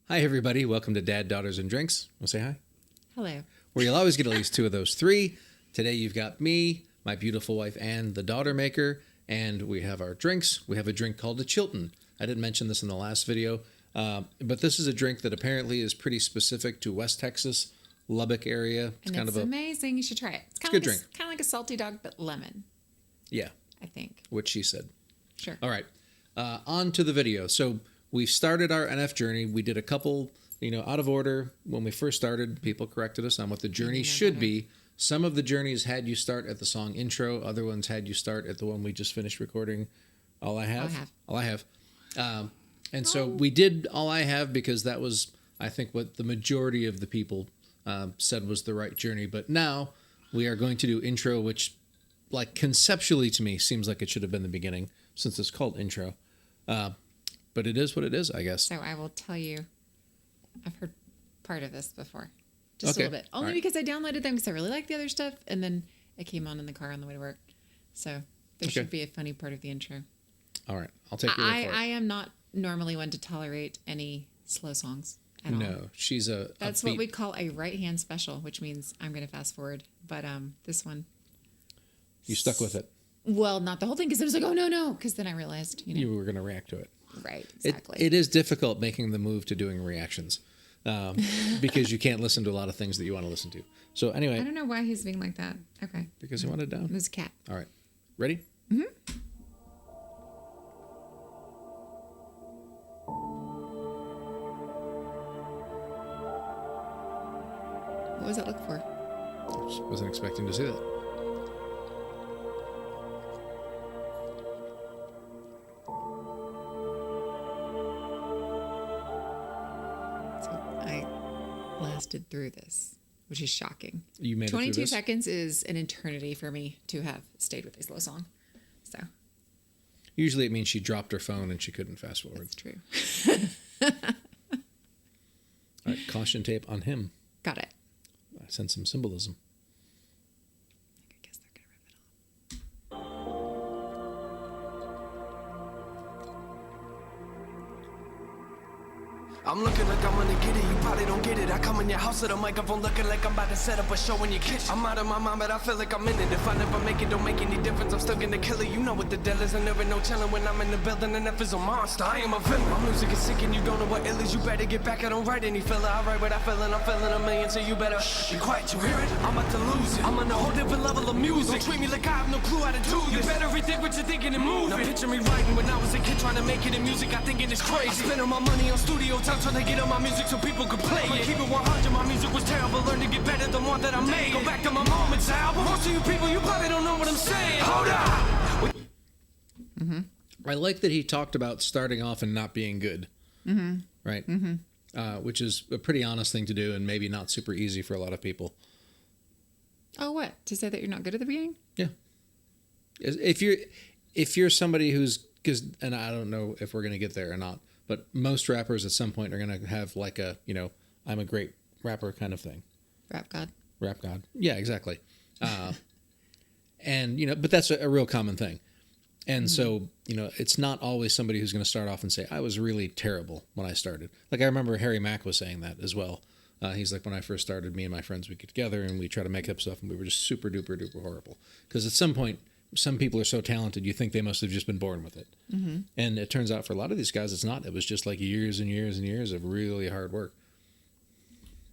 Hi, everybody. Welcome to Dad, Daughters, and Drinks. We'll say hi. Hello. Where you'll always get at least two of those three. Today, you've got me, my beautiful wife, and the daughter maker, and we have our drinks. We have a drink called a Chilton. I didn't mention this in the last video, but this is a drink that apparently is pretty specific to West Texas, Lubbock area. It's kind of amazing. You should try it. It's kind a of good drink. Kind of like a salty dog, but lemon. Yeah. I think. What she said. Sure. All right. On to the video. So we've started our NF journey. We did a couple, out of order. When we first started, people corrected us on what the journey should be. Some of the journeys had you start at the song intro. Other ones had you start at the one we just finished recording, All I Have. All I Have. So we did All I Have because that was, I think, what the majority of the people said was the right journey. But now we are going to do intro, which, like, conceptually to me seems like it should have been the beginning since it's called intro. But it is what it is, I guess. So I will tell you, I've heard part of this before. Just a little bit. Only because I downloaded them because I really liked the other stuff. And then it came on in the car on the way to work. So there should be a funny part of the intro. All right. I'll take your word for it. I am not normally one to tolerate any slow songs at all. No, she's a That's what we call a right-hand special, which means I'm going to fast forward. But this one. You stuck with it. Well, not the whole thing because I was like, oh, no. Because then I realized, you were going to react to it. Right, exactly. It is difficult making the move to doing reactions because you can't listen to a lot of things that you want to listen to. So anyway. I don't know why he's being like that. Okay. Because he wanted down. There's a cat. All right. Ready? Mm-hmm. What was that look for? I just wasn't expecting to see that. Lasted through this, which is shocking. You made 22 it through this? seconds is an eternity for me to have stayed with a slow song. So usually it means she dropped her phone and she couldn't fast forward. That's true. All right, caution tape on him. Got it. I sense some symbolism. I guess they're gonna rip it off. I'm looking like I'm gonna get it, you probably don't get it. I come in your house with a microphone looking like I'm about to set up a show in your kitchen. I'm out of my mind, but I feel like I'm in it. If I never make it, don't make any difference. I'm still gonna kill it. You know what the deal is, and there ain't no chillin' when I'm in the building. And F is a monster, I am a villain. My music is sick and you don't know what ill is. You better get back, I don't write any filler. I write what I feel and I'm feeling a million, so you better be quiet, you hear it? I'm about to lose it. I'm on a whole different level of music. Don't treat me like I have no clue how to do this. You better rethink what you're thinking and move. Now picture me writing when I was a kid trying to make it in music. I thinking it's crazy. I spend all my money on studio time trying to get on my music so people could play it. Keep it 100, my music was terrible. Learn to get better than one that I made. Go back to my Moments album. Most of you people, you probably don't know what I'm saying. Hold up. Mm-hmm. I like that he talked about starting off and not being good. Mm-hmm. Right? Mm-hmm. Which is a pretty honest thing to do and maybe not super easy for a lot of people. Oh, what? To say that you're not good at the beginning? Yeah. If you're somebody who's, and I don't know if we're going to get there or not, but most rappers at some point are going to have like a, I'm a great rapper kind of thing. Rap God. Rap God. Yeah, exactly. And, but that's a real common thing. And so, it's not always somebody who's going to start off and say, I was really terrible when I started. Like I remember Harry Mack was saying that as well. He's like, when I first started, me and my friends would get together and we try to make up stuff and we were just super duper duper horrible. Because at some point, some people are so talented, you think they must have just been born with it. Mm-hmm. And it turns out for a lot of these guys, it's not. It was just like years and years and years of really hard work.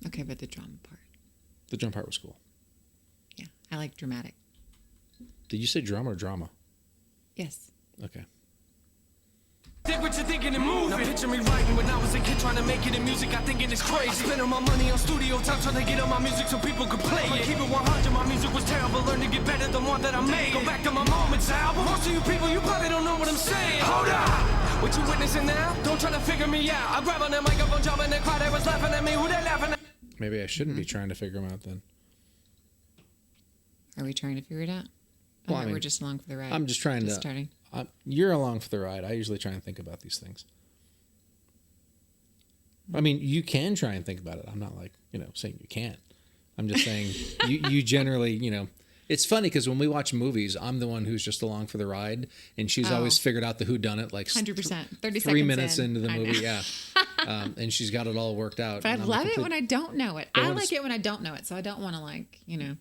Okay, but the drum part. The drum part was cool. Yeah, I like dramatic. Did you say drum or drama? Yes. Okay. Think what you're thinking and move. Now picture me writing when I was a kid trying to make it in music. I thinking it's crazy. I spend all my money on studio time trying to get on my music so people could play it. Keep it 100, my music was terrible. Learn to get better than one that I made. Go back to my Moments album. Most of you people, you probably don't know what I'm saying. Hold up. What you witnessing now? Don't try to figure me out. I grab on that microphone, jump in the crowd. They was laughing at me. Who they laughing at? Maybe I shouldn't be trying to figure them out then. Are we trying to figure it out? Well, I mean, we're just along for the ride. I'm just trying to. Starting. You're along for the ride. I usually try and think about these things. I mean, you can try and think about it. I'm not like, saying you can't. I'm just saying you generally, it's funny because when we watch movies, I'm the one who's just along for the ride, and she's always figured out the whoDunnit like 100%. 30 3 minutes in. into the movie. Yeah. And she's got it all worked out. But I And I'm love a it complete- when I don't know it. But I when like it's- it when I don't know it. So I don't want to like,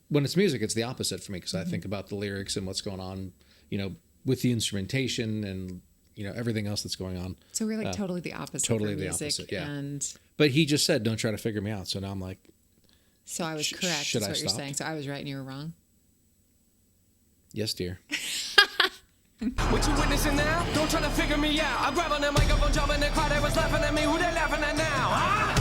When it's music, it's the opposite for me because I think about the lyrics and what's going on, with the instrumentation and, everything else that's going on. So we're like totally the opposite. totally for the music, opposite, yeah. And But he just said, don't try to figure me out. So now I'm like, so I was correct. should Is I what you're stop? saying. So I was right and you were wrong. yes, dear. What you witnessing now? Don't try to figure me out. I grab on that microphone, jump in the crowd, they was laughing at me. Who they laughing at now? Huh?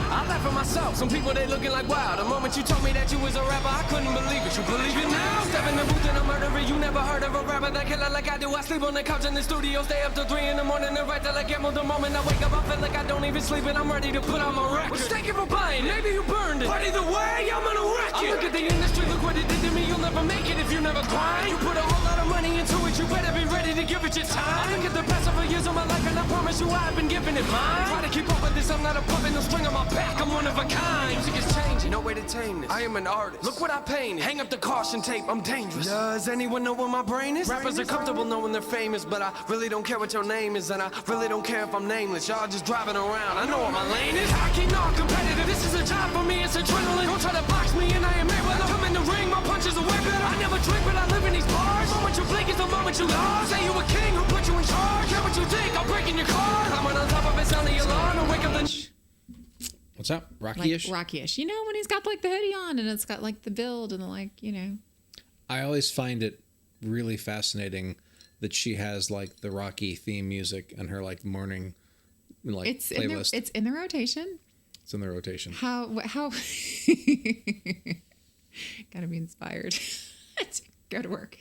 I laugh at myself. Some people, they looking like, wow. The moment you told me that you was a rapper, I couldn't believe it. You believe it now? Step in the booth and I'm murdering. You never heard of a rapper that killer like I do. I sleep on the couch in the studio, stay up till 3 in the morning and write till I get more. The moment I wake up, I feel like I don't even sleep and I'm ready to put on my record. Well, thank you for buying. Maybe you burned it. But either way, I'm gonna wreck it. I look at the industry, look what it did to me. You'll never make it if you never grind. You put a whole lot of money into it, you better be ready to give it your time. I look at the past over years of my life and I promise you I've been giving it mine. Try to keep up with this, I'm not a puppet, no string on my back. I'm one of a kind. Music is changing, no way to tame this. I am an artist. Look what I painted. Hang up the caution tape, I'm dangerous. Does anyone know where my brain is? Rappers are comfortable knowing they're famous, but I really don't care what your name is, and I really don't care if I'm nameless. Y'all just driving around. I know what my lane is. Hockey, not competitive. This is a job for me, it's adrenaline. Don't try to box me, and I am Mayweather. Come in the ring, my punches are way better. I never drink, but I live in these bars. The moment you blink is the moment you lost. Say you a king, who put you in charge? Care what you think, I'm breaking your car. I'm on top of it, sound the alarm, and wake up the... What's up? Like Rocky-ish? Rocky-ish. When he's got like the hoodie on and it's got like the build and the I always find it really fascinating that she has like the Rocky theme music and her like morning it's playlist. it's in the rotation. It's in the rotation. How gotta be inspired to go to work.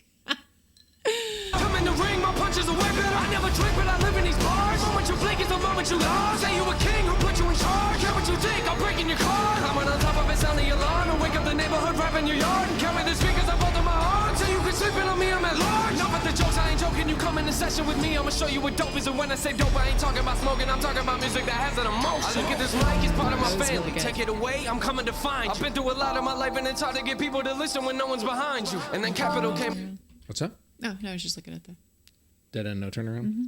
Come in the ring, my punches are way better. I never drink, but I live in these bars. The moment you blink is the moment you lost. Say you a king, who put you in charge? Care what you think, I'm breaking your car. I'm on top of it, sound the alarm. And wake up the neighborhood, rap in your yard. And carry the speakers up under my heart. So you can sleep in on me, I'm at large. No, but the jokes, I ain't joking. You come in the session with me, I'ma show you what dope is. And when I say dope, I ain't talking about smoking. I'm talking about music that has an emotion. I look at this mic, it's part of my That was family. really good. Take it away, I'm coming to find you. I've been through a lot of my life, and it's hard to get people to listen when no one's behind you. And then Capital came... What's up? No, I was just looking at the Dead end, no turnaround? Mm-hmm.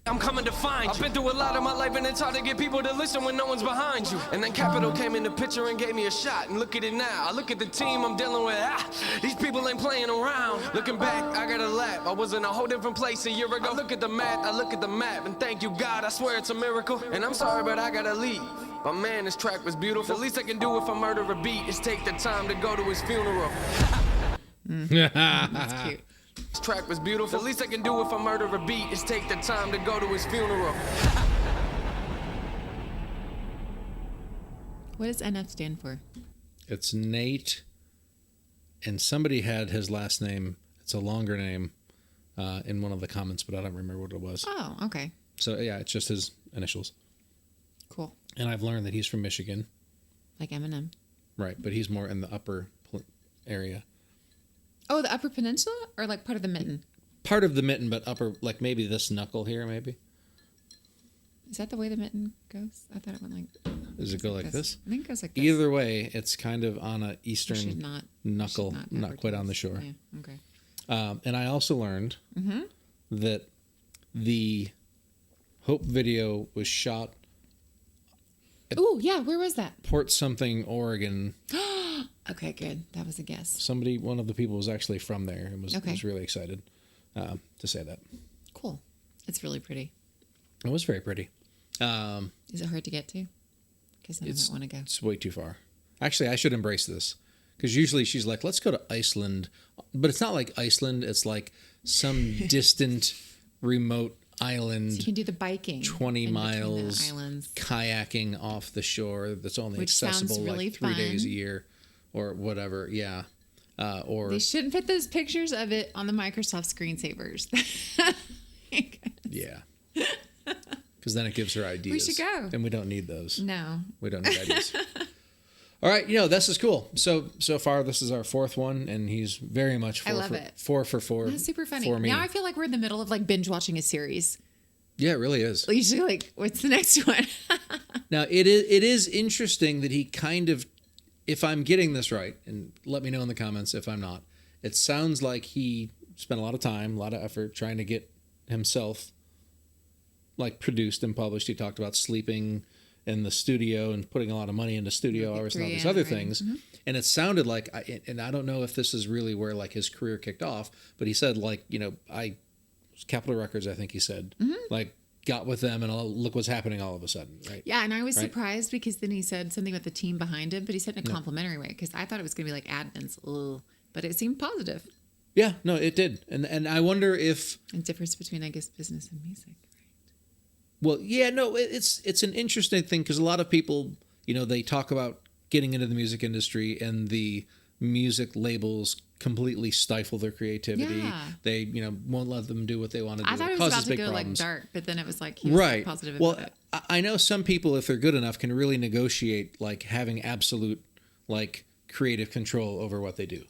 I'm coming to find you. I've been through a lot of my life and it's hard to get people to listen when no one's behind you. And then Capital came in the picture and gave me a shot. And look at it now. I look at the team I'm dealing with. These people ain't playing around. Looking back, I got a laugh. I was in a whole different place a year ago. I look at the map, and thank you God, I swear it's a miracle. And I'm sorry, but I gotta leave. But man, this track was beautiful. The least I can do if I murder a beat is take the time to go to his funeral. That's cute. This track was beautiful. The least I can do if I murder a beat is take the time to go to his funeral. What does NF stand for? It's Nate, and somebody had his last name. It's a longer name in one of the comments, but I don't remember what it was. Oh, okay. So yeah, it's just his initials. Cool. And I've learned that he's from Michigan, Like Eminem. right? But he's more in the upper area. Oh, the Upper Peninsula? Or like part of the mitten? Part of the mitten, but upper, like maybe this knuckle here, maybe. Is that the way the mitten goes? I thought it went like... Does it go like this? I think it goes like this. Either way, it's kind of on a You eastern should not, knuckle, should not quite on the advertise. shore. Yeah, okay. And I also learned Mm-hmm. that the Hope video was shot Oh, yeah. Where was that? Port something, Oregon. Okay, good. That was a guess. Somebody, one of the people was actually from there and was, Okay. was really excited to say that. Cool. It's really pretty. It was very pretty. Is it hard to get to? Because I don't want to go. It's way too far. Actually, I should embrace this. Because usually she's like, let's go to Iceland. But it's not like Iceland. It's like some distant, remote island. So you can do the biking. 20 in between the miles islands. kayaking off the shore that's only Which sounds accessible really like 3 days fun. a year or whatever. Yeah. Or They shouldn't put those pictures of it on the Microsoft screensavers. yeah. Because then it gives her ideas. should go. And we don't need those. No. We don't need ideas. All right, this is cool. So far, this is our 4th one, and he's very much I love it. 4 for 4. That's super funny. For me. Now I feel like we're in the middle of like binge watching a series. Yeah, it really is. Usually like, what's the next one? Now, it is interesting that he kind of, if I'm getting this right, and let me know in the comments if I'm not, it sounds like he spent a lot of time, a lot of effort trying to get himself like produced and published. He talked about sleeping in the studio and putting a lot of money into studio hours and all these other things. And it sounded like, and I don't know if this is really where like his career kicked off, but he said like, Capitol Records, I think he said, like got with them and look what's happening all of a sudden, right? Yeah, and I was surprised because then he said something with the team behind him, but he said in a complimentary way because I thought it was going to be like admins, but it seemed positive. Yeah, no, it did. And I wonder if... And difference between, I guess, business and music, right? Well, yeah, no, it's an interesting thing because a lot of people, they talk about getting into the music industry and the music labels completely stifle their creativity. Yeah. They, won't let them do what they want to do. I thought it was about to go like dark, but then it was like he was like, positive about it. I know some people, if they're good enough, can really negotiate like having absolute like creative control over what they do.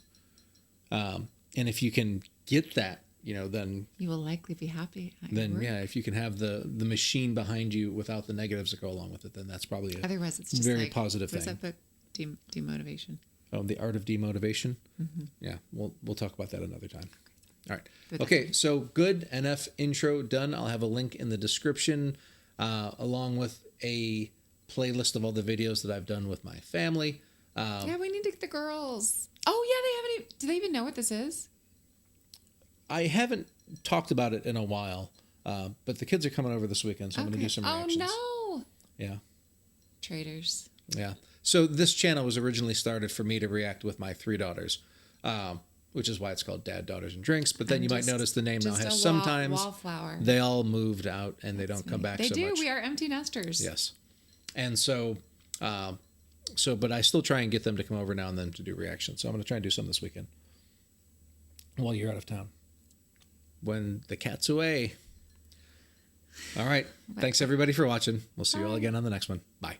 And if you can get that, then you will likely be happy. If you can have the machine behind you without the negatives that go along with it, then that's probably otherwise it's just very like, positive thing. What's that book? Demotivation. Oh, The Art of Demotivation. Yeah, we'll talk about that another time. All right. Okay, so good NF intro done. I'll have a link in the description, along with a playlist of all the videos that I've done with my family. Yeah, we need to get the girls. Oh yeah, they haven't. Do they even know what this is? I haven't talked about it in a while, but the kids are coming over this weekend, so I'm going to do some reactions. Oh no! Yeah. Traitors. Yeah. So this channel was originally started for me to react with my 3 daughters, which is why it's called Dad, Daughters, and Drinks. But then you might notice the name now has sometimes wallflower. They all moved out and they don't come back. They so do. much. We are empty nesters. Yes. And so, but I still try and get them to come over now and then to do reactions. So I'm going to try and do some this weekend while you're out of town. When the cat's away. All right. Thanks everybody for watching. We'll see you all again on the next one. Bye.